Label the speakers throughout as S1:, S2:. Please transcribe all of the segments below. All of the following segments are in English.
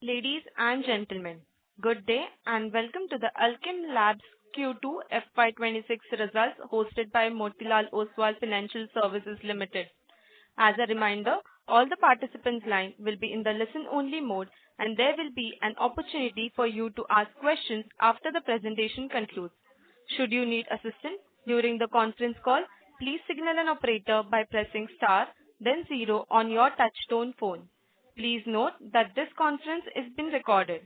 S1: Ladies and gentlemen, good day and welcome to the Alkem Labs Q2 FY2026 results hosted by Motilal Oswal Financial Services Limited. As a reminder, all the participants' line will be in the listen-only mode and there will be an opportunity for you to ask questions after the presentation concludes. Should you need assistance during the conference call, please signal an operator by pressing star, then 0 on your touch-tone phone. Please note that this conference is being recorded.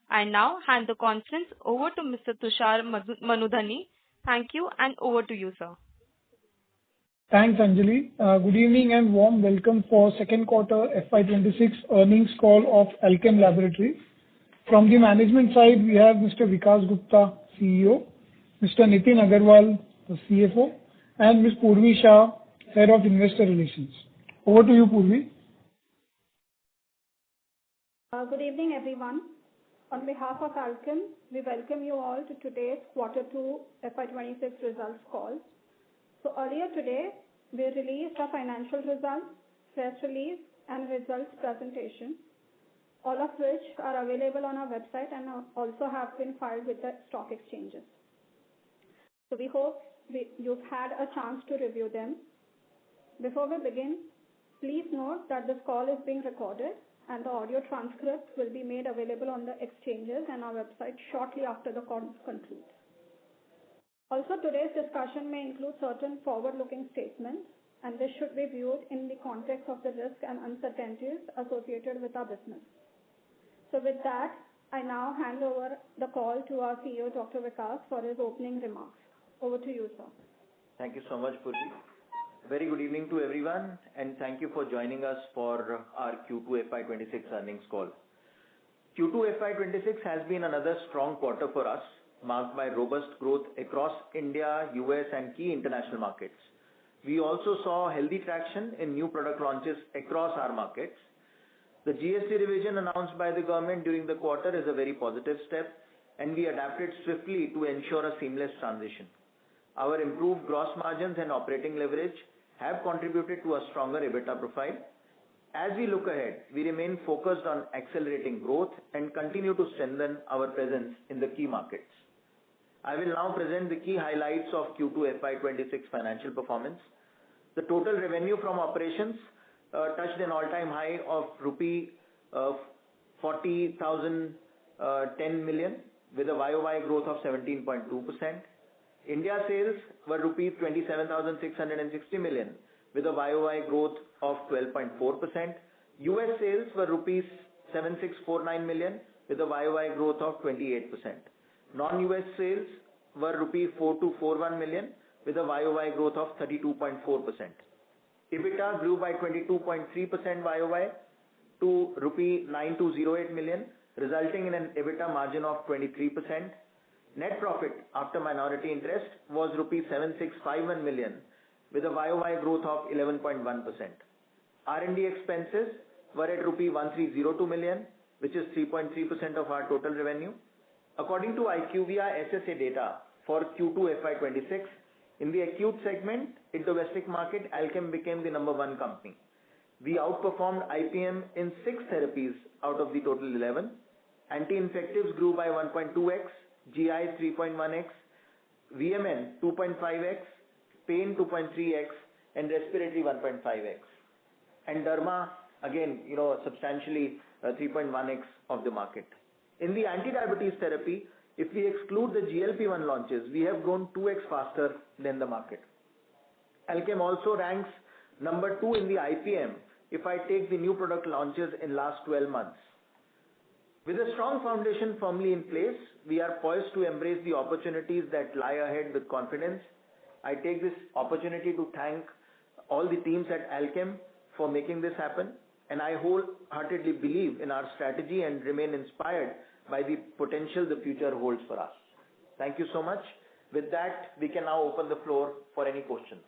S1: I now hand the conference over to Mr. Tushar Manudhane. Thank you and over to you, sir.
S2: Thanks, Anjali. Good evening and warm welcome for second quarter FY26 earnings call of Alkem Laboratories. From the management side, we have Mr. Vikas Gupta, CEO, Mr. Nitin Agarwal, the CFO, and Ms. Purvi Shah, Head of Investor Relations. Over to you, Purvi.
S3: Good evening, everyone. On behalf of Alkem, we welcome you all to today's Quarter 2 FY26 results call. So earlier today, we released our financial results, press release, and results presentation, all of which are available on our website and also have been filed with the stock exchanges. So we hope you've had a chance to review them. Before we begin, please note that this call is being recorded and the audio transcript will be made available on the exchanges and our website shortly after the call concludes. Also, today's discussion may include certain forward-looking statements, and this should be viewed in the context of the risk and uncertainties associated with our business. So with that, I now hand over the call to our CEO, Dr. Vikas, for his opening remarks. Over to you, sir.
S4: Thank you so much, Purvi. Very good evening to everyone, and thank you for joining us for our Q2 FY26 earnings call. Q2 FY26 has been another strong quarter for us, marked by robust growth across India, US, and key international markets. We also saw healthy traction in new product launches across our markets. The GST revision announced by the government during the quarter is a very positive step, and we adapted swiftly to ensure a seamless transition. Our improved gross margins and operating leverage have contributed to a stronger EBITDA profile. As we look ahead, we remain focused on accelerating growth and continue to strengthen our presence in the key markets. I will now present the key highlights of Q2 FY26 financial performance. The total revenue from operations touched an all-time high of rupee 40,010 million with a YOY growth of 17.2%. India sales were rupees 27,660 million with a YOY growth of 12.4%. US sales were rupees 7649 million with a YOY growth of 28%. Non-US sales were rupees 4241 million with a YOY growth of 32.4%. EBITDA grew by 22.3% YOY to rupee 9208 million, resulting in an EBITDA margin of 23%. Net profit after minority interest was rupees 7651 million with a YOY growth of 11.1%. R&D expenses were at rupee 1302 million, which is 3.3% of our total revenue. According to IQVIA SSA data for Q2 FY26, in the acute segment in domestic market, Alkem became the number one company. We outperformed IPM in 6 therapies out of the total 11. Anti-infectives grew by 1.2x, GI 3.1x, VMN 2.5x, pain 2.3x, and respiratory 1.5x. And derma, again, substantially 3.1x of the market. In the anti-diabetes therapy, if we exclude the GLP-1 launches, we have grown 2x faster than the market. Alkem also ranks number 2 in the IPM if I take the new product launches in last 12 months. With a strong foundation firmly in place, we are poised to embrace the opportunities that lie ahead with confidence. I take this opportunity to thank all the teams at Alkem for making this happen, and I wholeheartedly believe in our strategy and remain inspired by the potential the future holds for us. Thank you so much. With that, we can now open the floor for any questions.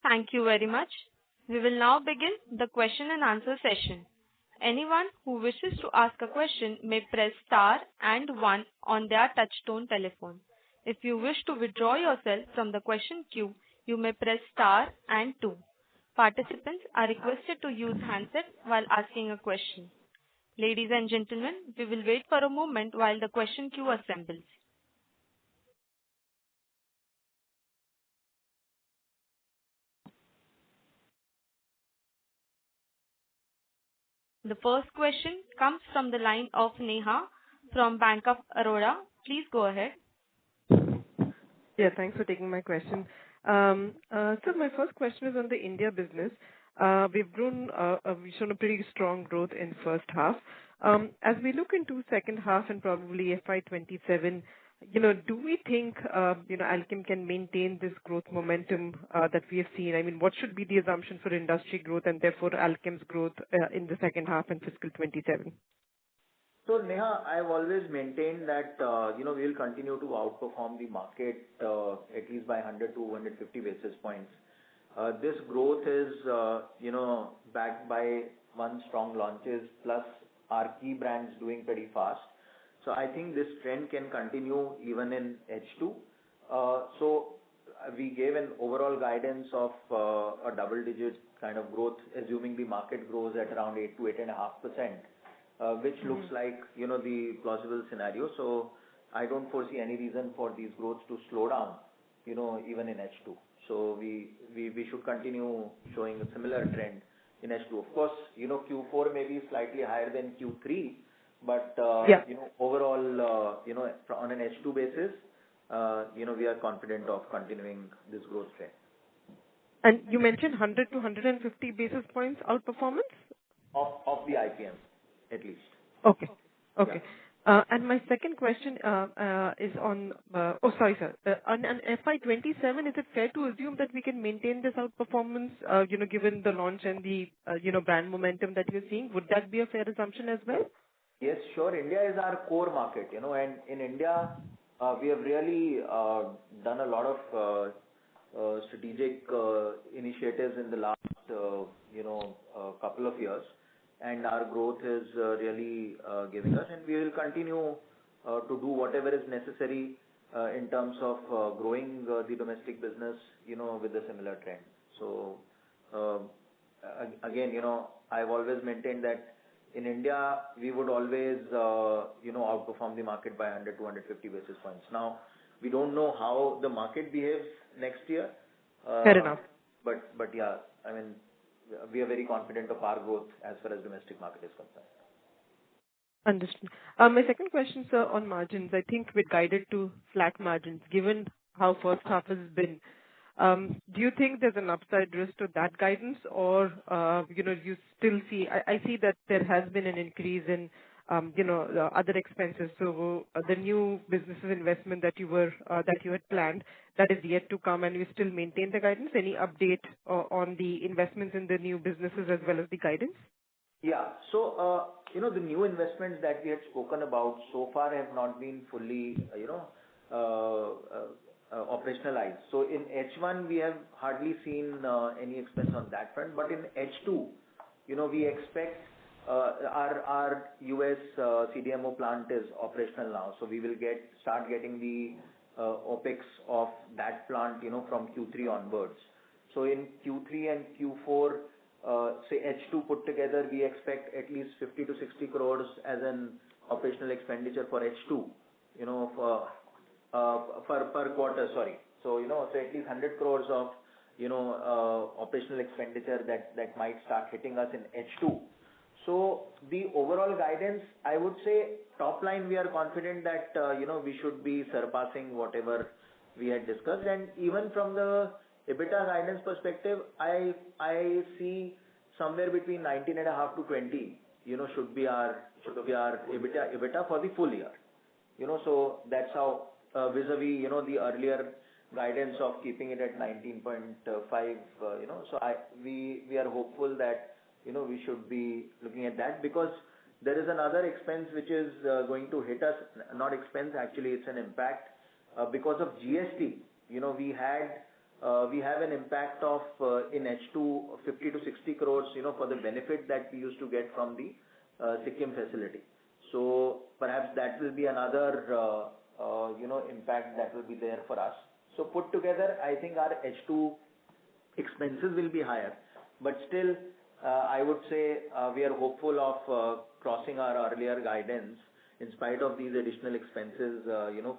S1: Thank you very much. We will now begin the question and answer session. Anyone who wishes to ask a question may press star and 1 on their touchtone telephone. If you wish to withdraw yourself from the question queue, you may press star and 2. Participants are requested to use handset while asking a question. Ladies and gentlemen, we will wait for a moment while the question queue assembles. The first question comes from the line of Neha from Bank of Baroda. Please go ahead.
S5: Yeah, thanks for taking my question. So my first question is on the India business. We've shown a pretty strong growth in first half. As we look into second half and probably FY27, do we think, Alkem can maintain this growth momentum that we have seen? I mean, what should be the assumption for industry growth and therefore Alkem's growth in the second half and fiscal 27?
S4: So Neha, I've always maintained that, we will continue to outperform the market, at least by 100 to 150 basis points. This growth is, backed by one strong launches plus our key brands doing pretty fast. So I think this trend can continue even in H2. So we gave an overall guidance of a double-digit kind of growth, assuming the market grows at around 8 to 8.5%, which looks like, the plausible scenario. So I don't foresee any reason for these growths to slow down, even in H2. So we should continue showing a similar trend in H2. Of course, Q4 may be slightly higher than Q3, but overall, on an H2 basis, we are confident of continuing this growth trend.
S5: And you mentioned 100 to 150 basis points outperformance?
S4: Of the IPM, at least.
S5: Okay. Okay.
S4: Yeah.
S5: And my second question is on, on FY27, is it fair to assume that we can maintain this outperformance, given the launch and the, brand momentum that you're seeing? Would that be a fair assumption as well?
S4: Yes, sure. India is our core market, and in India, we have really done a lot of strategic initiatives in the last, couple of years. And our growth is really giving us, and we will continue to do whatever is necessary in terms of growing the domestic business, with a similar trend. So again, I've always maintained that in India we would always, outperform the market by 100 to 150 basis points. Now we don't know how the market behaves next year.
S5: Fair enough.
S4: But yeah, I mean, we are very confident of our growth as far as domestic market is concerned.
S5: Understood. My second question, sir, on margins. I think we're guided to flat margins. Given how first half has been, do you think there's an upside risk to that guidance, or you still see? I see that there has been an increase in the other expenses. So the new businesses investment that you had planned, that is yet to come, and you still maintain the guidance. Any update on the investments in the new businesses as well as the guidance?
S4: Yeah. So, the new investments that we had spoken about so far have not been fully, operationalized. So in H1, we have hardly seen any expense on that front. But in H2, we expect our US CDMO plant is operational now. So we will start getting the OPEX of that plant, from Q3 onwards. So in Q3 and Q4, say H2 put together, we expect at least 50 to 60 crores as an operational expenditure for H2, per quarter, sorry. So, so at least 100 crores of, operational expenditure that might start hitting us in H2. So the overall guidance, I would say top line, we are confident that, we should be surpassing whatever we had discussed. And even from the EBITDA guidance perspective, I see somewhere between 19.5 to 20, should be our EBITDA for the full year. So that's how, vis-a-vis, the earlier guidance of keeping it at 19.5, so we are hopeful that, we should be looking at that, because there is another expense which is going to hit us, not expense, actually it's an impact, because of GST. We have an impact of, in H2, 50 to 60 crores, for the benefit that we used to get from the Sikkim facility. So perhaps that will be another, impact that will be there for us. So put together, I think our H2 expenses will be higher. But still, I would say we are hopeful of crossing our earlier guidance in spite of these additional expenses,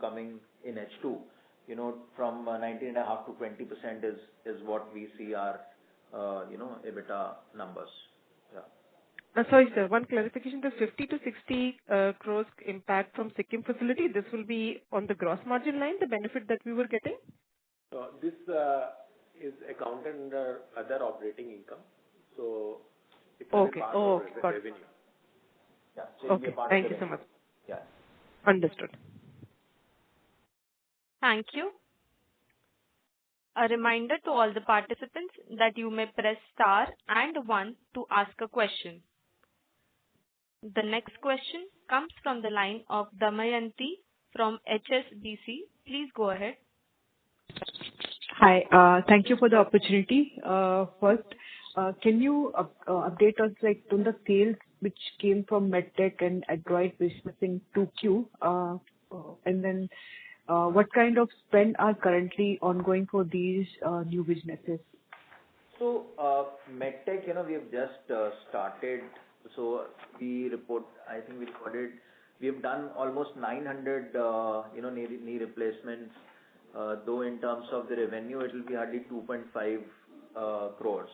S4: coming in H2. From 19.5% to 20% is what we see our, EBITDA numbers. Yeah.
S5: Sorry, sir. One clarification: the 50 to 60 crores impact from Sikkim facility. This will be on the gross margin line, the benefit that we were getting.
S6: This is accounted under other operating income. So it will be part of the revenue.
S4: Yeah. So
S5: Okay. Thank you so much.
S4: Yeah.
S5: Understood.
S1: Thank you. A reminder to all the participants that you may press star and 1 to ask a question. The next question comes from the line of Damayanti from HSBC. Please go ahead.
S7: Hi. Thank you for the opportunity. First, can you update us on the sales which came from MedTech and Adroit business in 2Q? And then what kind of spend are currently ongoing for these new businesses?
S4: So, MedTech, we have just started. So we report, I think we have done almost 900, knee replacements. Though in terms of the revenue, it will be hardly 2.5 crores.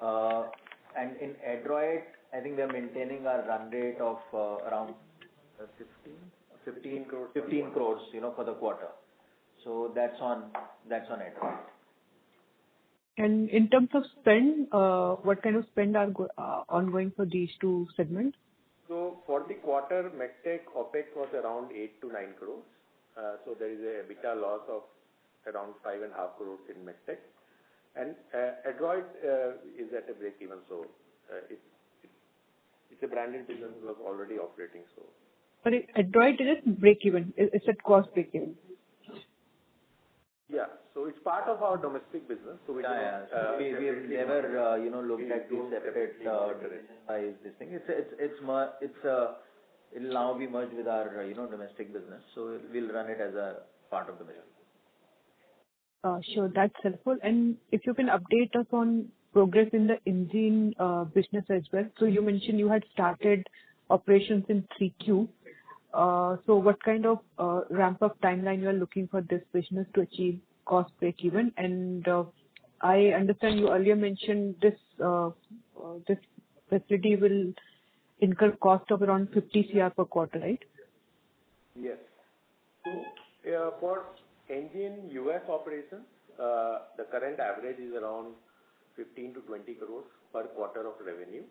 S4: And in Adroit, I think we are maintaining our run rate of around 15 crores, for the quarter. So that's on Adroit.
S7: And in terms of spend, what kind of spend are ongoing for these two segments?
S6: So for the quarter, MedTech OPEX was around 8 to 9 crores. So there is a EBITDA loss of around 5.5 crores in MedTech. And Adroit is at a break even. So it's a branded business that was already operating. So.
S7: But Adroit is at break even. It's at cost break even.
S6: Yeah. So it's part of our domestic business. So we
S4: we have never, looked at this separate size. This thing. It'll now be merged with our, domestic business. So we'll run it as a part of the business.
S7: Sure, that's helpful. And if you can update us on progress in the engine business as well. So you mentioned you had started operations in 3Q. So what kind of ramp-up timeline you are looking for this business to achieve cost break-even? And I understand you earlier mentioned this facility will incur cost of around 50 crore per quarter, right?
S6: Yes. So for engine US operations, the current average is around 15 to 20 crores per quarter of revenue.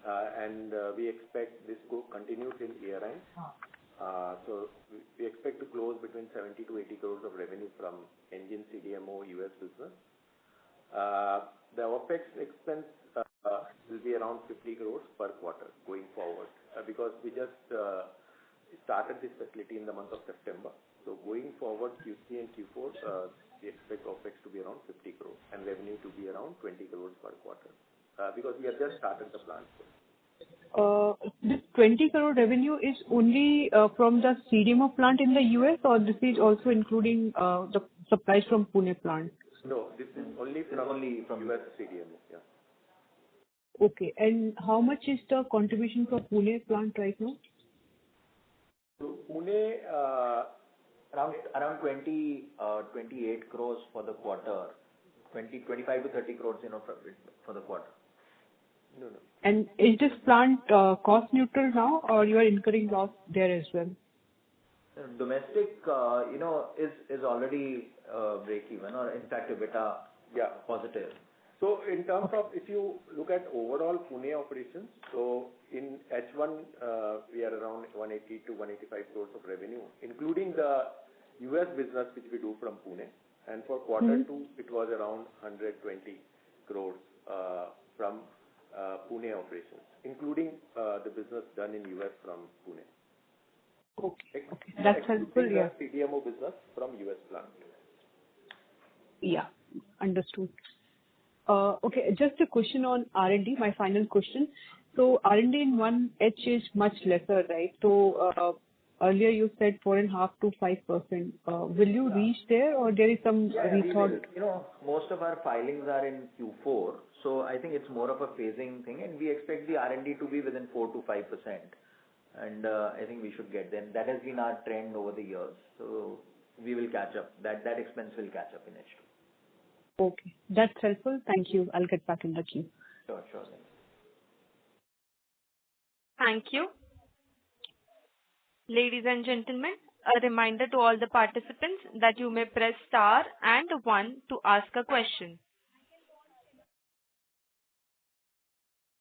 S6: And we expect this to continue till year end. So we expect to close between 70 to 80 crores of revenue from engine CDMO US business. The OPEX expense will be around 50 crores per quarter going forward because we just started this facility in the month of September. So going forward, Q3 and Q4, we expect OPEX to be around 50 crores and revenue to be around 20 crores per quarter. Because we have just started the plant.
S7: This 20 crore revenue is only from the CDMO plant in the US, or this is also including the supplies from Pune plant?
S6: No, this is only from US CDMO. Yeah.
S7: Okay. And how much is the contribution from Pune plant right now?
S6: So Pune,
S4: around 28 crores for the quarter. 25 to 30 crores, for the quarter.
S6: No.
S7: And is this plant cost neutral now, or you are incurring loss there as well?
S4: Domestic, is already break even, or in fact EBITDA positive.
S6: So in terms of, if you look at overall Pune operations, so in H1 we are around 180 to 185 crores of revenue, including the US business which we do from Pune. And for quarter 2, it was around 120 crores from Pune operations, including the business done in US from Pune.
S7: Okay. That's helpful. Yeah.
S6: CDMO business from US plant.
S7: Yeah. Understood. Okay. Just a question on R&D, my final question. So R&D in 1H is much lesser, right? So Earlier you said 4.5 to 5%. Will you reach there or there is some
S4: Yeah, we will.
S7: rethought?
S4: Most of our filings are in Q4, so I think it's more of a phasing thing, and we expect the R&D to be within 4 to 5%. And I think we should get there. That has been our trend over the years, so we will catch up. That expense will catch up in H2.
S7: Okay, that's helpful. Thank you. I'll get back in the queue.
S4: Sure.
S1: Thank you. Ladies and gentlemen, a reminder to all the participants that you may press star and 1 to ask a question.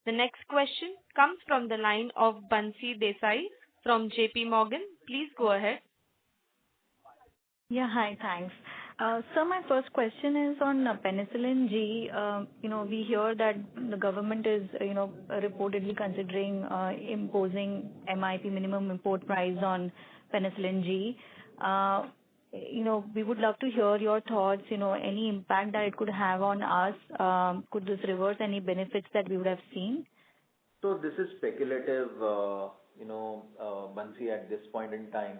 S1: The next question comes from the line of Bansi Desai from JP Morgan. Please go ahead.
S8: Yeah, hi, thanks. So my first question is on penicillin G. We hear that the government is, reportedly considering imposing MIP, minimum import price, on penicillin G. We would love to hear your thoughts, any impact that it could have on us. Could this reverse any benefits that we would have seen?
S4: So this is speculative, Bansi, at this point in time.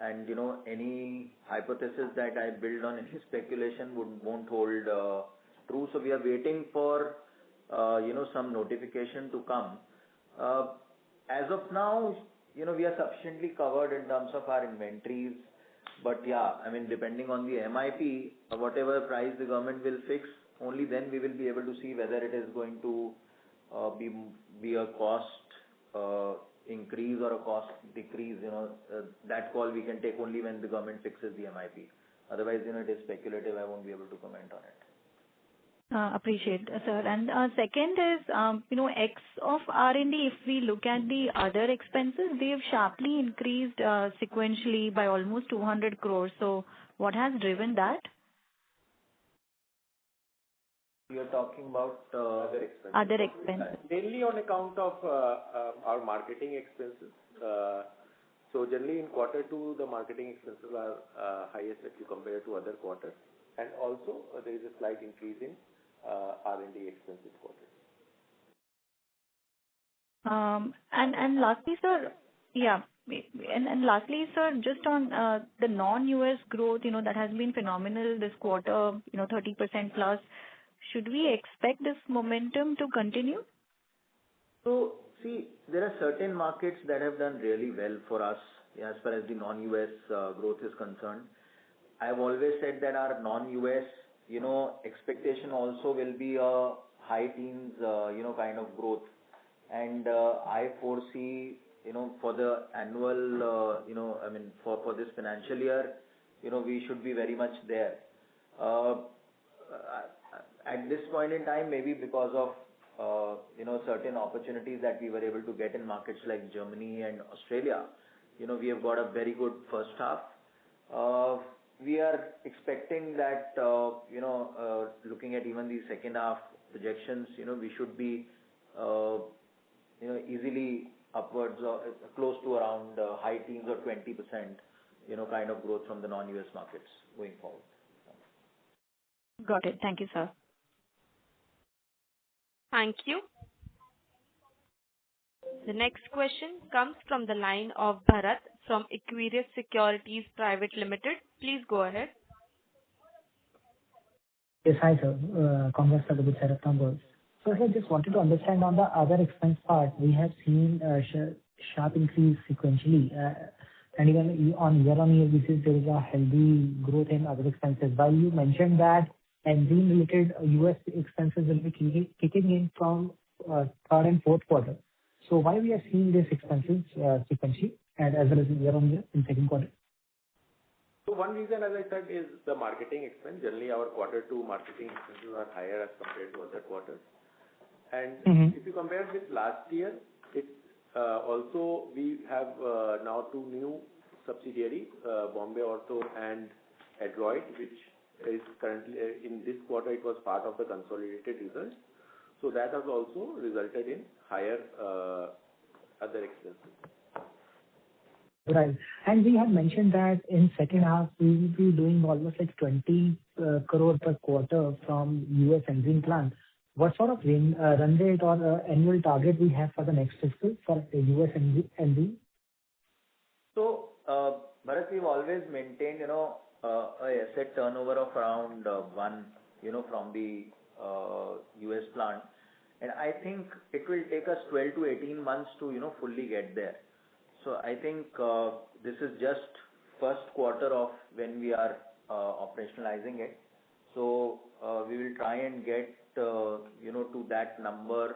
S4: And, any hypothesis that I build on any speculation won't hold true. So we are waiting for, some notification to come. As of now, we are sufficiently covered in terms of our inventories. But yeah, I mean, depending on the MIP, whatever price the government will fix, only then we will be able to see whether it is going to be a cost increase or a cost decrease. That call we can take only when the government fixes the MIP. Otherwise, it is speculative. I won't be able to comment on it.
S8: Appreciate, sir. And second is, X of R&D, if we look at the other expenses, they have sharply increased sequentially by almost 200 crores. So what has driven that?
S4: You're talking about
S6: other expenses.
S8: Other expenses.
S6: Mainly on account of our marketing expenses. So generally in quarter 2, the marketing expenses are highest if you compare to other quarters. And also there is a slight increase in R&D expenses quarter.
S8: And lastly, sir, and lastly, sir, just on the non-US growth, that has been phenomenal this quarter, 30% plus. Should we expect this momentum to continue?
S4: So, see, there are certain markets that have done really well for us as far as the non-US growth is concerned. I've always said that our non-US, expectation also will be a high teens, kind of growth. And I foresee, for the annual, for this financial year, we should be very much there. At this point in time, maybe because of certain opportunities that we were able to get in markets like Germany and Australia, we have got a very good first half. We are expecting that, looking at even the second half projections, we should be, easily upwards or close to around high teens or 20%, kind of growth from the non-US markets going forward.
S8: Got it. Thank you, sir.
S1: Thank you. The next question comes from the line of Bharat from Equirus Securities Private Limited. Please go ahead.
S9: Yes, hi, sir. Congrats for the good set of numbers. So I just wanted to understand on the other expense part, we have seen a sharp increase sequentially. And even on year-on-year basis, there is a healthy growth in other expenses. While you mentioned that enzyme-related US expenses will be kicking in from third and fourth quarter. So why we are seeing these expenses sequentially and as well as year-on-year in second quarter?
S6: So one reason, as I said, is the marketing expense. Generally, our quarter 2 marketing expenses are higher as compared to other quarters. And if you compare with last year, it's also we have now 2 new subsidiaries, Bombay Ortho and Adroit, which is currently in this quarter it was part of the consolidated results. So that has also resulted in higher other expenses.
S9: Right. And we have mentioned that in second half we will be doing almost like 20 crore per quarter from US enzyme plant. What sort of run rate or annual target we have for the next fiscal for the US enzyme?
S4: So, Bharat, we've always maintained, a asset turnover of around 1, from the US plant. And I think it will take us 12 to 18 months to, fully get there. So I think this is just first quarter of when we are operationalizing it. So we will try and get, to that number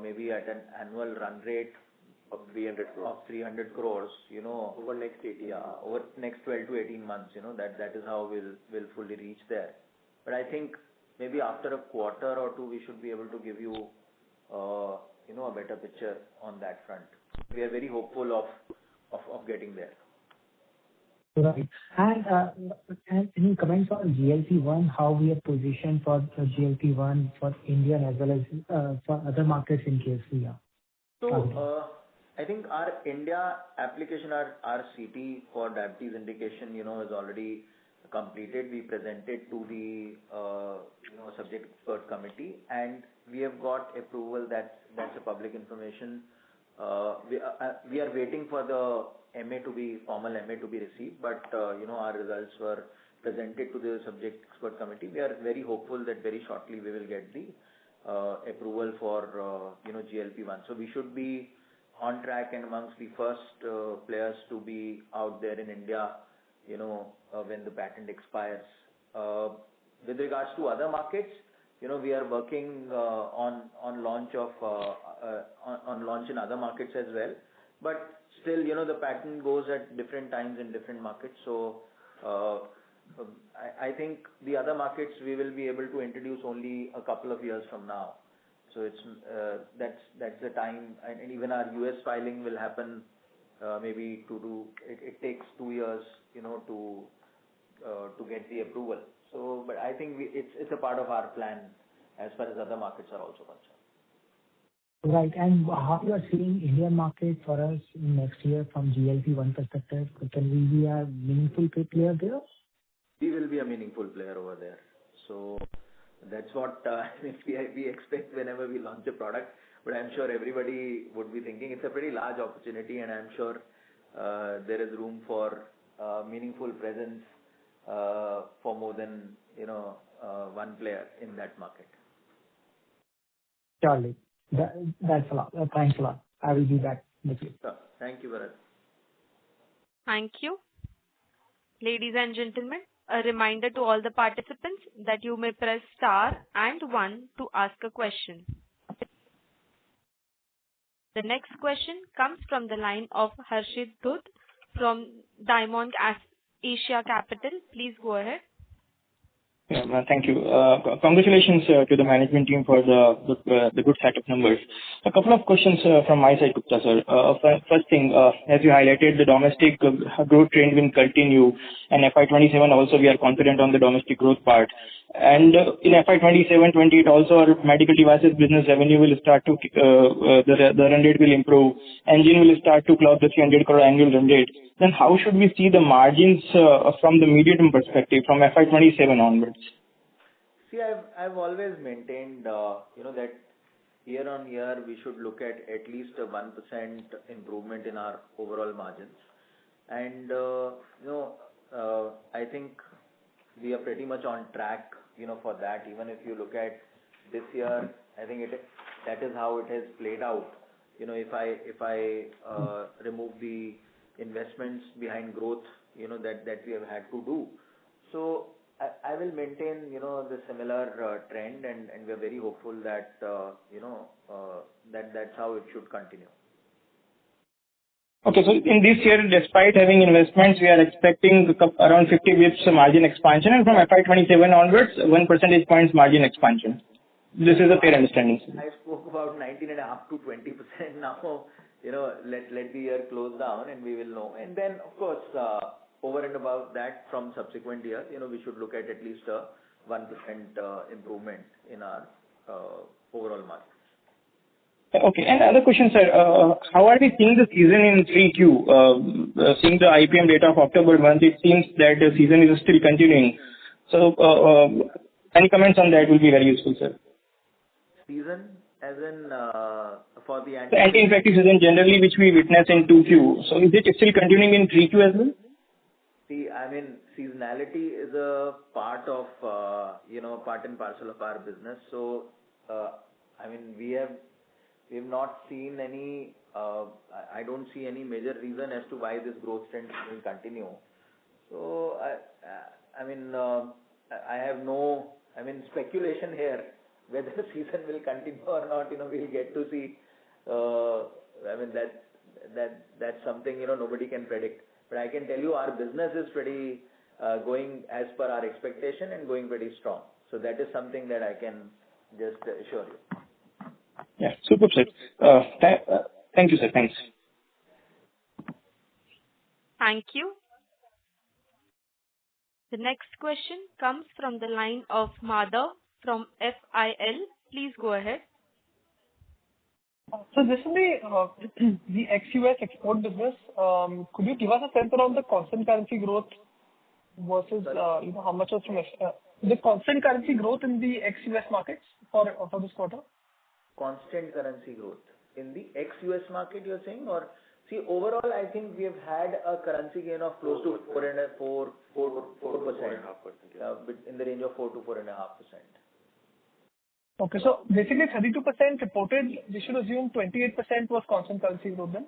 S4: maybe at an annual run rate
S6: of 300 crores.
S4: Of 300 crores,
S6: Over next 18 months.
S4: Over next 12 to 18 months, that is how we'll fully reach there. But I think maybe after a quarter or two, we should be able to give you, a better picture on that front. We are very hopeful of getting there.
S9: Right. And any comments on GLP-1, how we are positioned for the GLP-1 for India as well as for other markets in case we are?
S4: So, I think our India application, our CT for diabetes indication, is already completed. We presented to the, subject expert committee, and we have got approval. That's a public information. We are waiting for the formal MA to be received, but, our results were presented to the subject expert committee. We are very hopeful that very shortly we will get the approval for, GLP-1. So we should be on track and amongst the first players to be out there in India, when the patent expires. With regards to other markets, we are working on launch in other markets as well. But still, the patent goes at different times in different markets. So I think the other markets we will be able to introduce only a couple of years from now. So it's that's the time, and even our US filing will happen maybe it takes 2 years, to get the approval. So, but I think it's a part of our plan as far as other markets are also concerned.
S9: Right. And how you are seeing Indian market for us next year from GLP-1 perspective? Can we be a meaningful player there?
S4: We will be a meaningful player over there. So that's what we expect whenever we launch a product. But I'm sure everybody would be thinking it's a pretty large opportunity, and I'm sure there is room for meaningful presence for more than one player in that market.
S9: Surely. That's a lot. Thanks a lot. I will be back with you.
S4: Sure. Thank you, Bharat.
S1: Thank you. Ladies and gentlemen, a reminder to all the participants that you may press star and 1 to ask a question. The next question comes from the line of Harshit Dhoot from Diamond Asia Capital. Please go ahead.
S10: Yeah, thank you. Congratulations to the management team for the good set of numbers. A couple of questions from my side, Gupta sir. First thing, as you highlighted, the domestic growth trend will continue, and FY27 also we are confident on the domestic growth part. And in FY27-28 also our medical devices business revenue will start to the run rate will improve. Engine will start to clock the 300 crore annual run rate. Then how should we see the margins from the medium perspective from FY27 onwards?
S4: See, I've always maintained, that year on year we should look at least a 1% improvement in our overall margins. And, I think we are pretty much on track, for that. Even if you look at this year, I think that is how it has played out. If I remove the investments behind growth, that we have had to do. So I will maintain, the similar trend, and we are very hopeful that, that's how it should continue.
S10: Okay, so in this year, despite having investments, we are expecting around 50 basis points margin expansion, and from FY27 onwards, 1 percentage points margin expansion. This is a fair understanding.
S4: I spoke about 19.5 to 20% now. Let the year close down and we will know. And then, of course, over and above that, from subsequent years, we should look at least a 1% improvement in our overall margins.
S10: Okay, and other question, sir. How are we seeing the season in 3Q? Seeing the IPM data of October month, it seems that the season is still continuing. So, any comments on that will be very useful, sir.
S4: Season, as in for the
S10: The anti-infective season generally which we witness in 2Q. So is it still continuing in 3Q as well?
S4: See, I mean, seasonality is a part of, part and parcel of our business. So, I mean, we've not seen any, I don't see any major reason as to why this growth trend will continue. So, I have no, speculation here whether the season will continue or not. We'll get to see. That's something, nobody can predict. But I can tell you our business is pretty going as per our expectation and going pretty strong. So that is something that I can just assure you.
S10: Yeah, super, sir. Thank you, sir. Thanks.
S1: Thank you. The next question comes from the line of Madhav from FIL. Please go ahead.
S11: So this is the ex-US export business. Could you give us a sense around the constant currency growth versus how much was from the constant currency growth in the ex-US markets for this quarter?
S4: Constant currency growth in the ex-US market, you're saying? Or see, overall, I think we have had a currency gain of close to 4.5%. In the range of 4 to 4.5%.
S11: Okay, so basically 32% reported. We should assume 28% was constant currency growth then.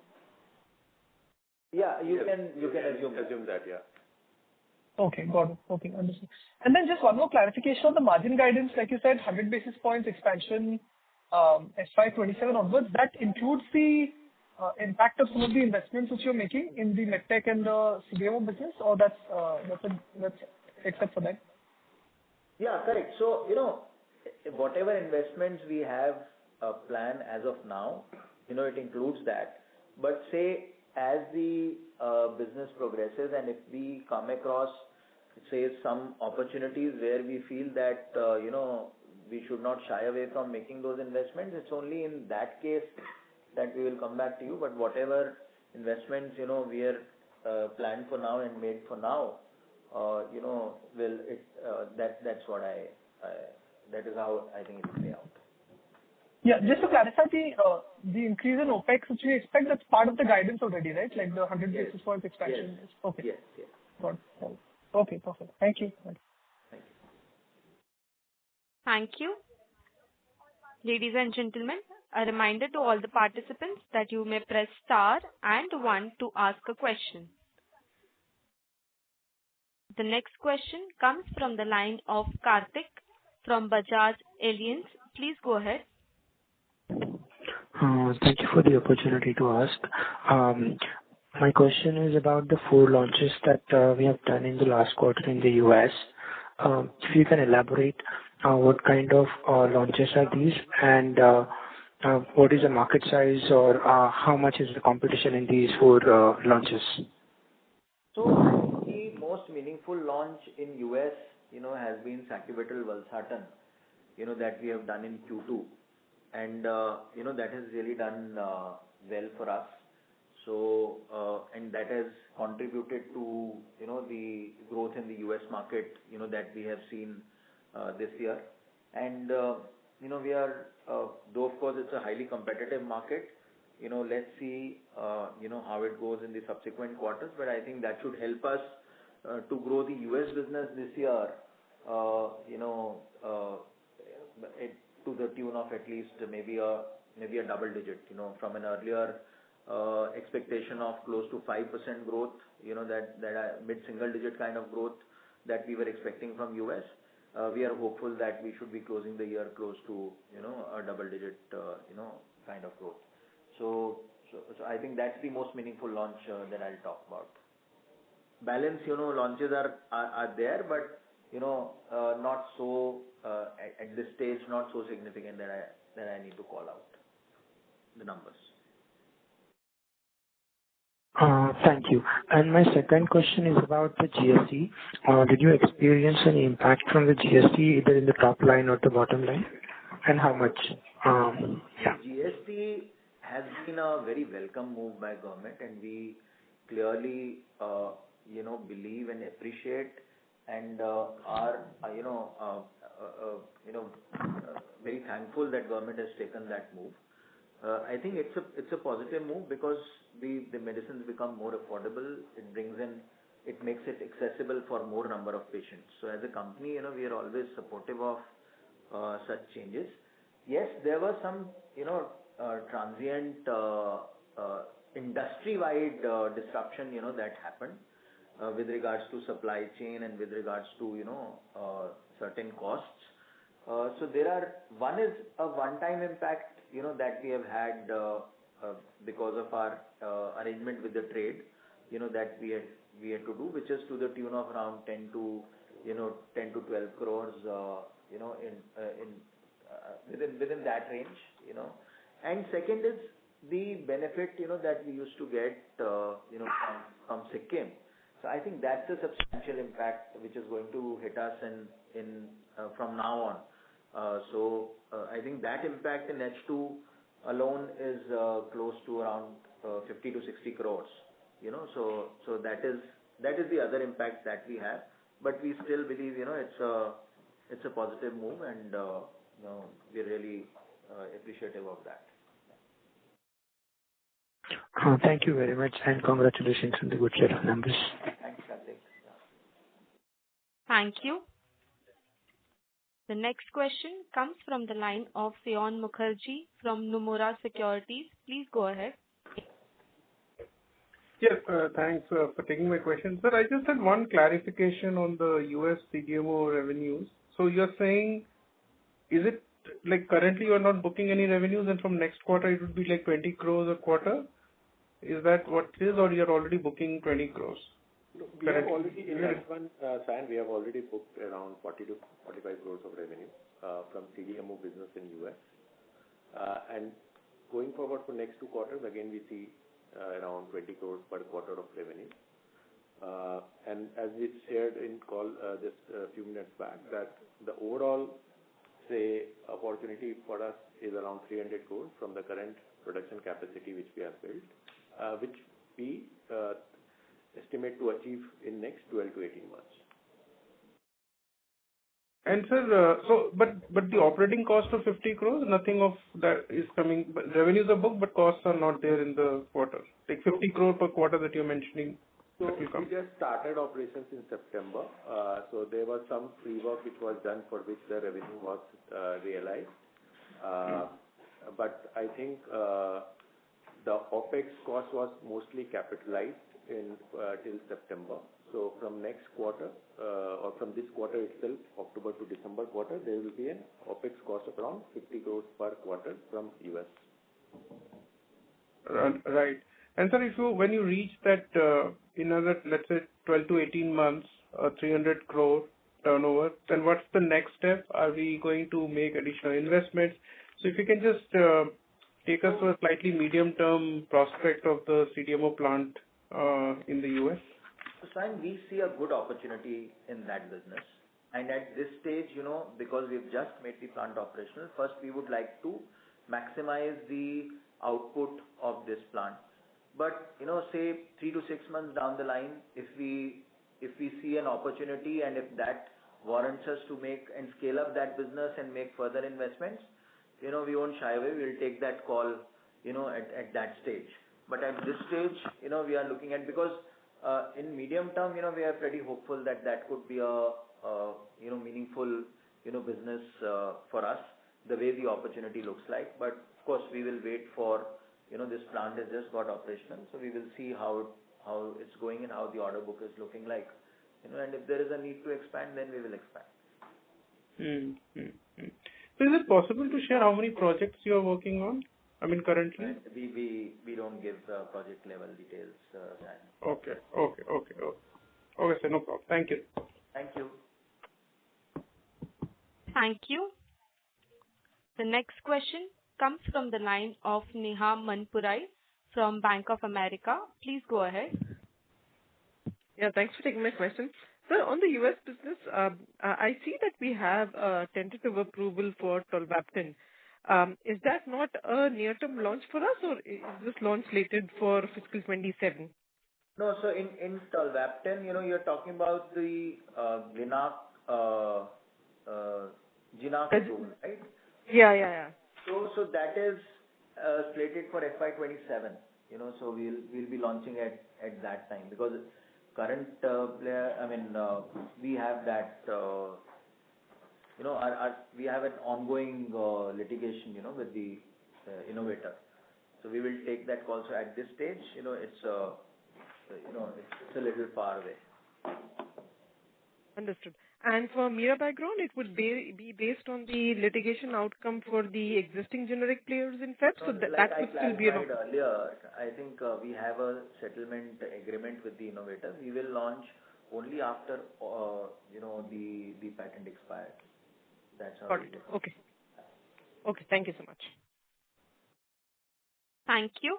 S4: Yeah, you can assume that. Yeah.
S11: Okay, got it. Okay, understood. And then just one more clarification on the margin guidance. Like you said, 100 basis points expansion, FY27 onwards. That includes the impact of some of the investments which you're making in the medtech and the CDMO business, or that's except for that.
S4: Yeah, correct. So whatever investments we have planned as of now, it includes that. But say as the business progresses and if we come across, say, some opportunities where we feel that, we should not shy away from making those investments, it's only in that case that we will come back to you. But whatever investments, we are planned for now and made for now, that's what that is how I think it will play out.
S11: Yeah, just to clarify, the increase in OPEX which we expect, that's part of the guidance already, right? Like the 100 basis points expansion.
S4: Yes.
S11: Okay.
S4: Yes.
S11: Got it. Okay, perfect. Thank you.
S1: Thank you. Ladies and gentlemen, a reminder to all the participants that you may press star and 1 to ask a question. The next question comes from the line of Karthik from Bajaj Allianz. Please go ahead.
S12: Thank you for the opportunity to ask. My question is about the 4 launches that we have done in the last quarter in the US. If you can elaborate, what kind of launches are these, and what is the market size, or how much is the competition in these 4 launches?
S4: So the most meaningful launch in US, has been sacubitril valsartan, that we have done in Q2, and that has really done well for us. So and that has contributed to the growth in the US market that we have seen this year. And we are though of course it's a highly competitive market. Let's see how it goes in the subsequent quarters. But I think that should help us to grow the US business this year. To the tune of at least maybe a double digit. From an earlier expectation of close to 5% growth. That mid-single digit kind of growth that we were expecting from US. We are hopeful that we should be closing the year close to a double digit kind of growth. So I think that's the most meaningful launch that I'll talk about. Balance launches are there, but not so at this stage, not so significant that I need to call out the numbers.
S12: Thank you. And my second question is about the GST. Did you experience any impact from the GST either in the top line or the bottom line, and how much?
S4: GST has been a very welcome move by government, and we clearly believe and appreciate and are very thankful that government has taken that move. I think it's a positive move because the medicines become more affordable. It makes it accessible for more number of patients. So as a company, we are always supportive of such changes. Yes, there was some, transient industry-wide disruption, that happened with regards to supply chain and with regards to, certain costs. So one is a one-time impact, that we have had because of our arrangement with the trade, that we had to do, which is to the tune of around 10 to 12 crores, within that range, And second is the benefit, that we used to get, from Sikkim. So I think that's a substantial impact which is going to hit us in from now on. So I think that impact in H2 alone is close to around 50 to 60 crores. So that is the other impact that we have. But we still believe, it's a positive move, and we're really appreciative of that.
S12: Thank you very much, and congratulations on the good set of numbers.
S4: Thanks, Karthik.
S1: Thank you. The next question comes from the line of Seon Mukherjee from Nomura Securities. Please go ahead.
S13: Yes, thanks for taking my question. Sir, I just had one clarification on the US CDMO revenues. So you're saying, is it like currently you're not booking any revenues and from next quarter it would be like 20 crores a quarter? Is that what it is, or you're already booking 20 crores?
S6: We have already, in H1, San, we have already booked around 40 to 45 crores of revenue from CDMO business in US. And going forward for next 2 quarters, again we see around 20 crores per quarter of revenue. And as we shared in call just a few minutes back, that the overall, say, opportunity for us is around 300 crores from the current production capacity which we have built, which we estimate to achieve in next 12 to 18 months.
S13: And sir, but the operating cost of 50 crores, nothing of that is coming. But revenues are booked, but costs are not there in the quarter. Like 50 crore per quarter that you're mentioning.
S6: So we just started operations in September. So there was some pre-work which was done for which the revenue was realized. But I think the OPEX cost was mostly capitalized till September. So from next quarter, or from this quarter itself, October to December quarter, there will be an OPEX cost of around 50 crores per quarter from US.
S13: Right. And sir, when you reach that in another, let's say, 12 to 18 months, 300 crore turnover, then what's the next step? Are we going to make additional investments? So if you can just take us to a slightly medium-term prospect of the CDMO plant in the US.
S4: So, Simon, we see a good opportunity in that business. And at this stage, because we've just made the plant operational, first we would like to maximize the output of this plant. But, say 3 to 6 months down the line, if we see an opportunity and if that warrants us to make and scale up that business and make further investments, we won't shy away. We'll take that call, at that stage. But at this stage, we are looking at, because in medium term, we are pretty hopeful that could be a meaningful, business for us, the way the opportunity looks like. But of course, we will wait for, this plant has just got operational, so we will see how it's going and how the order book is looking like. And if there is a need to expand, then we will expand.
S13: So is it possible to share how many projects you are working on? I mean, currently?
S4: We don't give project level details, Simon.
S13: Okay, sir, no problem. Thank you.
S4: Thank you.
S1: Thank you. The next question comes from the line of Neha Manpurai from Bank of America. Please go ahead.
S5: Yeah, thanks for taking my question. Sir, on the US business, I see that we have a tentative approval for tolvaptan. Is that not a near-term launch for us, or is this launch slated for fiscal 27?
S4: No, so in tolvaptan, you're talking about the Ginac approval, right?
S5: Yeah.
S4: So that is, slated for FY27. So we'll be launching at that time because current player. We have that. We have an ongoing litigation. With the innovator. So we will take that call. So at this stage, it's a little far away.
S5: Understood. And for Mirabagrone, it would be based on the litigation outcome for the existing generic players in Feb. So that would still be
S4: earlier. I think we have a settlement agreement with the innovator. We will launch only after the patent expires. That's how.
S5: Got it. Okay. Okay. Thank you so much.
S1: Thank you.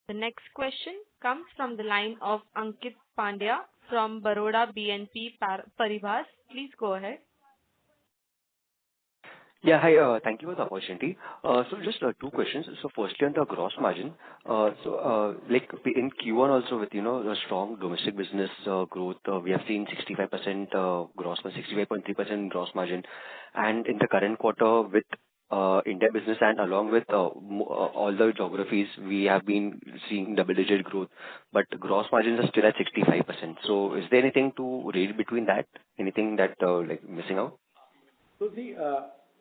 S1: The next question comes from the line of Ankit Pandya from Baroda BNP Paribas. Please go ahead.
S14: Yeah, hi. Thank you for the opportunity. So just two questions. So firstly, on the gross margin. Like in Q1 also with the strong domestic business growth, we have seen 65% gross margin, 65.3% gross margin, and in the current quarter with India business and along with all the geographies, we have been seeing double-digit growth, but gross margins are still at 65%. So is there anything to read between that? Anything that like missing out?
S6: So the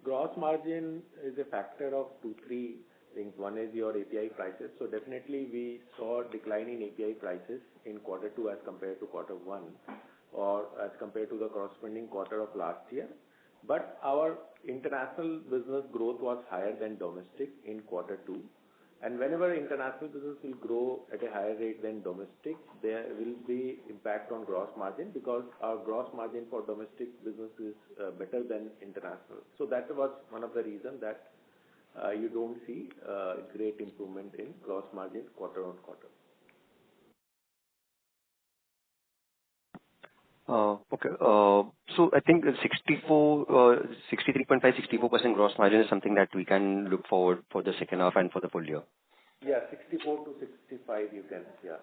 S6: gross margin is a factor of 2-3 things. One is your API prices. So definitely we saw a decline in API prices in quarter 2 as compared to quarter 1 or as compared to the corresponding quarter of last year. But our international business growth was higher than domestic in quarter 2. And whenever international business will grow at a higher rate than domestic, there will be impact on gross margin because our gross margin for domestic business is better than international. So that was one of the reasons that you don't see great improvement in gross margin quarter on quarter.
S14: Okay. So I think 63.5, 64% gross margin is something that we can look forward for the second half and for the full year.
S6: Yeah, 64 to 65 you can, yeah.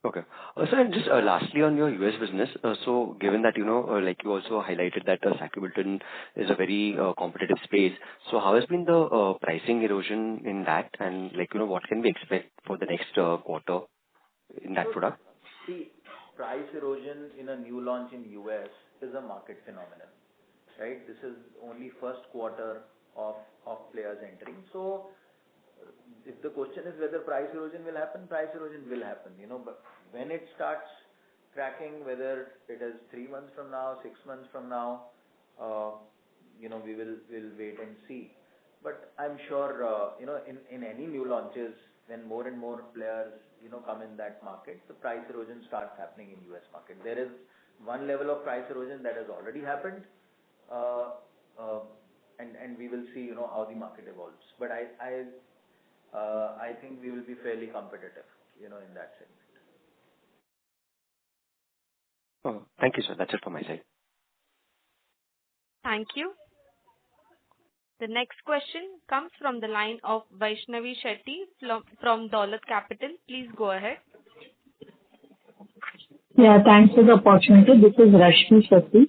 S14: Okay. So and just lastly on your US business, so given that, like you also highlighted that Sacubitril is a very competitive space, so how has been the pricing erosion in that and like, what can we expect for the next quarter in that product?
S4: See, price erosion in a new launch in US is a market phenomenon, right? This is only first quarter of players entering. So if the question is whether price erosion will happen, price erosion will happen, but when it starts cracking, whether it is 3 months from now, 6 months from now, we'll wait and see. But I'm sure, in any new launches, when more and more players, come in that market, the price erosion starts happening in US market. There is one level of price erosion that has already happened, and we will see, how the market evolves. But I think we will be fairly competitive, in that segment.
S14: Oh, thank you, sir. That's it from my side.
S1: Thank you. The next question comes from the line of Vaishnavi Shetty from Dolat Capital. Please go ahead.
S15: Yeah, thanks for the opportunity. This is Rashmi Shetty.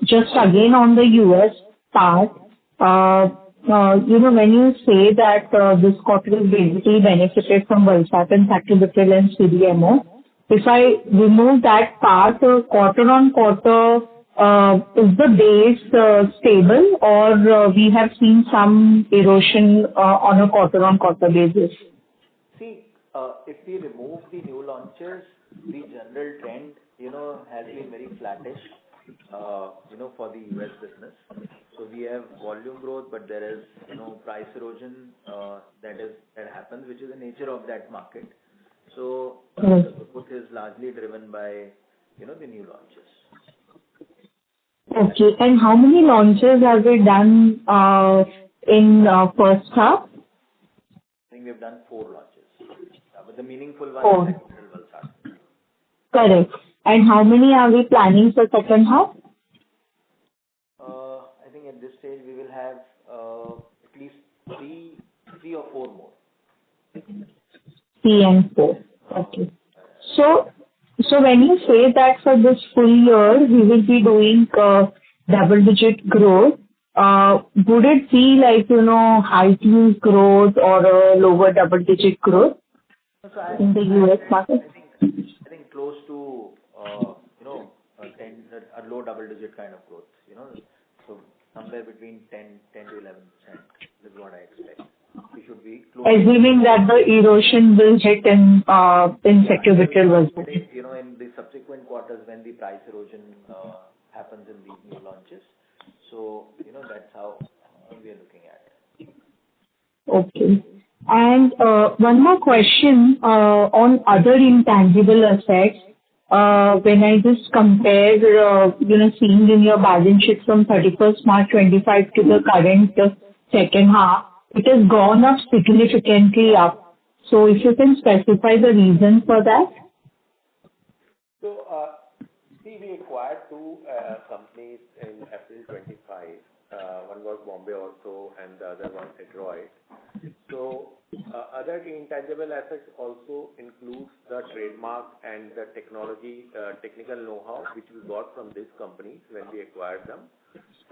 S15: Just again on the US part, when you say that this quarter is basically benefited from Valsartan, Sacubitril and CDMO, if I remove that part, quarter on quarter, is the base stable or we have seen some erosion on a quarter on quarter basis?
S4: See, if we remove the new launches, the general trend, has been very flattish, for the US business. So we have volume growth, but there is, price erosion that happens, which is the nature of that market. So the growth is largely driven by, the new launches.
S15: Okay. And how many launches have we done in first half?
S4: I think we have done 4 launches. But the meaningful one
S15: 4.
S4: is Valsartan.
S15: Correct. And how many are we planning for second half?
S4: I think at this stage we will have at least 3 or 4 more.
S15: 3 and 4. Okay. So when you say that for this full year we will be doing double-digit growth, would it be like, high teens growth or a lower double-digit growth in the U.S. market?
S4: I think close to, a low double-digit kind of growth, So somewhere between 10 to 11% is what I expect. We should be close.
S15: Assuming that the erosion will hit in sacubitril as well.
S4: In the subsequent quarters when the price erosion happens in these new launches. So, that's how we are looking at it.
S15: Okay. And one more question on other intangible assets. When I just compare, seeing in your balance sheet from 31st March 25 to the current second half, it has gone up significantly up. So if you can specify the reason for that?
S6: So, we acquired two companies in April 25. One was Bombay Ortho and the other one Adroit. So, other intangible assets also includes the trademark and the technical know-how which we got from these companies when we acquired them.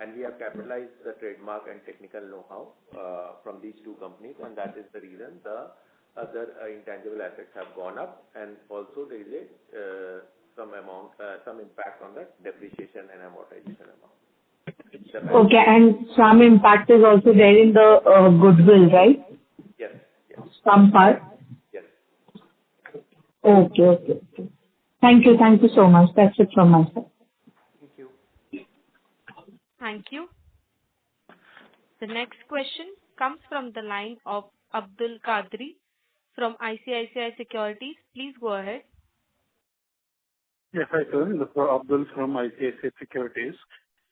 S6: And we have capitalized the trademark and technical know-how from these two companies, and that is the reason the other intangible assets have gone up, and also there is some impact on the depreciation and amortization amount.
S15: Okay, and some impact is also there in the goodwill, right?
S6: Yes.
S15: Some part?
S6: Yes.
S15: Okay. Thank you so much. That's it from my side.
S1: Thank you. The next question comes from the line of Abdul Qadri from ICICI Securities. Please go ahead.
S16: Yes, hi sir. This is Abdul from ICICI Securities.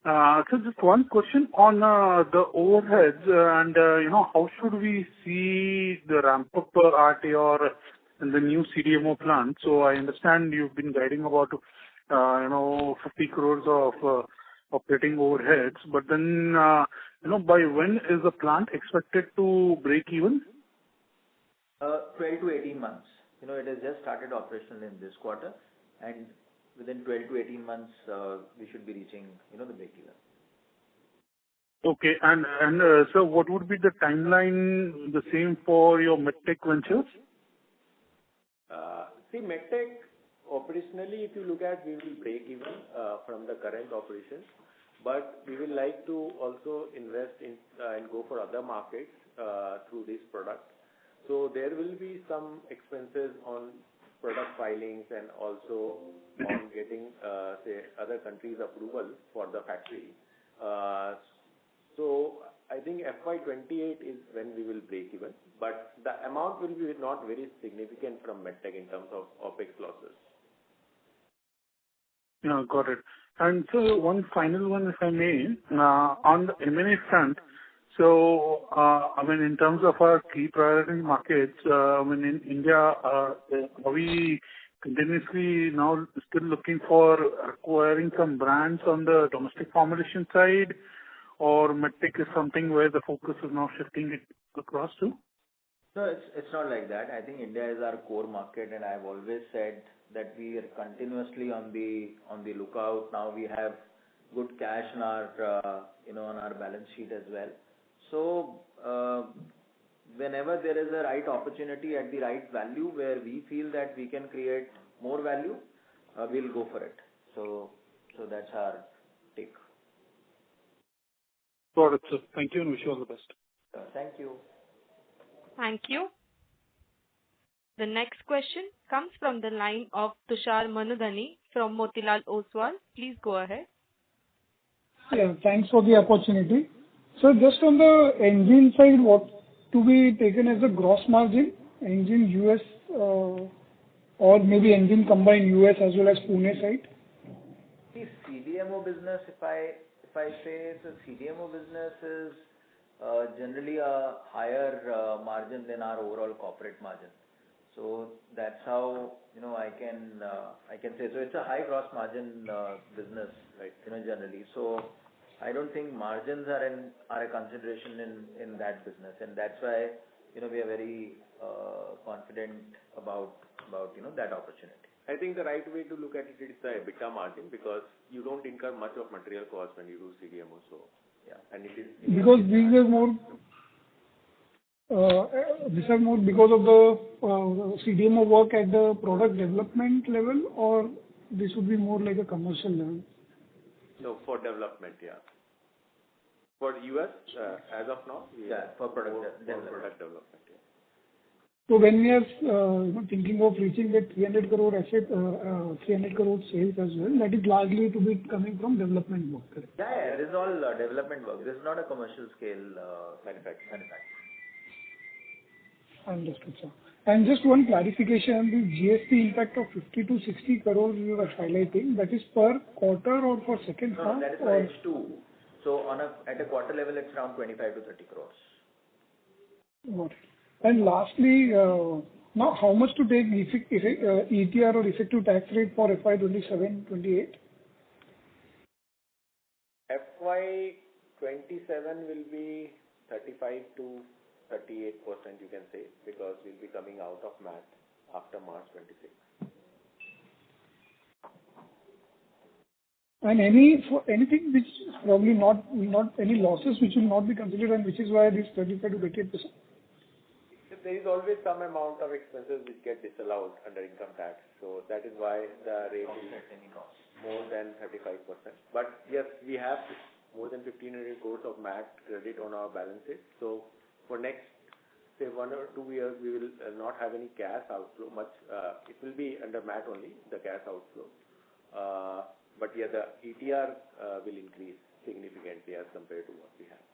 S16: So just one question on the overheads and how should we see the ramp up at your in the new CDMO plant? So I understand you've been guiding about 50 crores of operating overheads, but then by when is the plant expected to break even?
S4: 12 to 18 months. It has just started operational in this quarter, and within 12 to 18 months we should be reaching the break even.
S16: Okay, and so what would be the timeline the same for your medtech ventures?
S6: See, medtech operationally, if you look at, we will break even from the current operations, but we will like to also invest in and go for other markets through this product. So there will be some expenses on product filings and also on getting other countries' approval for the factory. So I think FY28 is when we will break even, but the amount will be not very significant from medtech in terms of OPEX losses.
S16: Yeah, got it. And so one final one, if I may, on the M&A front. So, in terms of our key priority markets, in India, are we continuously now still looking for acquiring some brands on the domestic formulation side, or medtech is something where the focus is now shifting it across to?
S4: No, it's not like that. I think India is our core market, and I've always said that we are continuously on the lookout. Now we have good cash in our on our balance sheet as well. So whenever there is a right opportunity at the right value where we feel that we can create more value, we'll go for it. So that's our take.
S16: Got it, sir. Thank you and wish you all the best.
S4: Thank you.
S1: Thank you. The next question comes from the line of Tushar Manudhane from Motilal Oswal. Please go ahead.
S2: Yeah, thanks for the opportunity. So just on the engine side, what to be taken as a gross margin, engine US or maybe engine combined US as well as Pune side?
S4: The CDMO business, if I say, so CDMO business is generally a higher margin than our overall corporate margin. So that's how I can say. So it's a high gross margin business, right? Generally. So I don't think margins are a consideration in that business, and that's why we are very confident about that opportunity.
S6: I think the right way to look at it is the EBITDA margin, because you don't incur much of material cost when you do CDMO. So Yeah. And it is
S2: Because these are more because of the CDMO work at the product development level, or this would be more like a commercial level?
S6: No, for development, yeah. For US, as of now,
S4: for product
S6: development, yeah.
S2: So when we are thinking of reaching that 300 crore asset, 300 crore sales as well, that is largely to be coming from development work, correct?
S4: Yeah, this is all development work. This is not a commercial scale manufacturing.
S2: Understood, sir. And just one clarification, the GST impact of 50 to 60 crores you were highlighting, that is per quarter or for second half?
S4: No, that is for H2. So at a quarter level, it's around 25 to 30 crores.
S2: Got it. And lastly, now how much to take ETR or effective tax rate for FY27-28?
S6: FY27 will be 35 to 38%, you can say, because we'll be coming out of MAT after March 26.
S2: And anything which is probably not any losses which will not be considered, and which is why this 35 to 38%?
S6: There is always some amount of expenses which get disallowed under income tax, so that is why the rate is more than 35%. But yes, we have more than 1,500 crores of MAT credit on our balance sheet. So for next, say 1 or 2 years, we will not have any cash outflow much. It will be under MAT only, the cash outflow. But yeah, the ETR will increase significantly as compared to what we have to.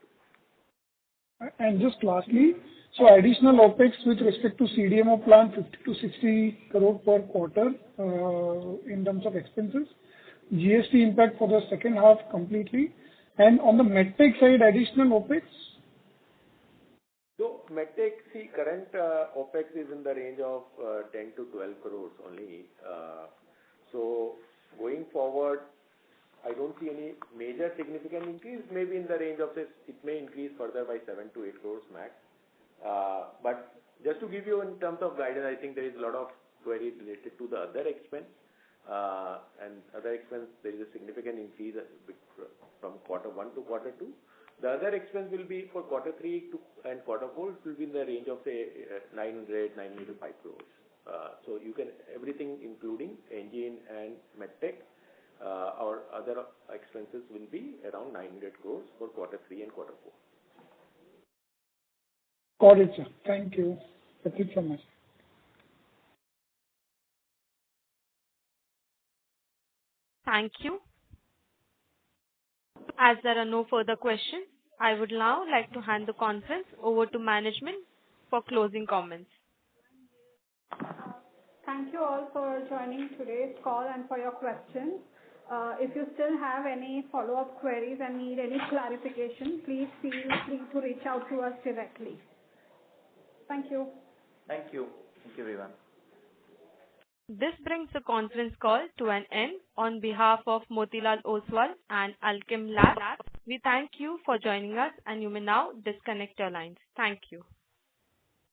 S2: And just lastly, so additional OpEx with respect to CDMO plant 50 to 60 crore per quarter in terms of expenses, GST impact for the second half completely, and on the medtech side, additional OpEx?
S6: So medtech, see, current OpEx is in the range of 10 to 12 crores only. So going forward, I don't see any major significant increase. Maybe in the range of this, it may increase further by 7 to 8 crores max. But just to give you in terms of guidance, I think there is a lot of queries related to the other expense. And other expense, there is a significant increase from quarter 1 to quarter 2. The other expense will be for quarter 3 and quarter 4, it will be in the range of say 900 to 5 crores. So you can, everything including engine and medtech, our other expenses will be around 900 crores for quarter 3 and quarter 4.
S2: Got it, sir. Thank you. That's it from us.
S1: Thank you. As there are no further questions, I would now like to hand the conference over to management for closing comments.
S3: Thank you all for joining today's call and for your questions. If you still have any follow-up queries and need any clarification, please feel free to reach out to us directly. Thank you.
S4: Thank you. Thank you, everyone.
S1: This brings the conference call to an end. On behalf of Motilal Oswal and Alkem Labs, we thank you for joining us, and you may now disconnect your lines. Thank you.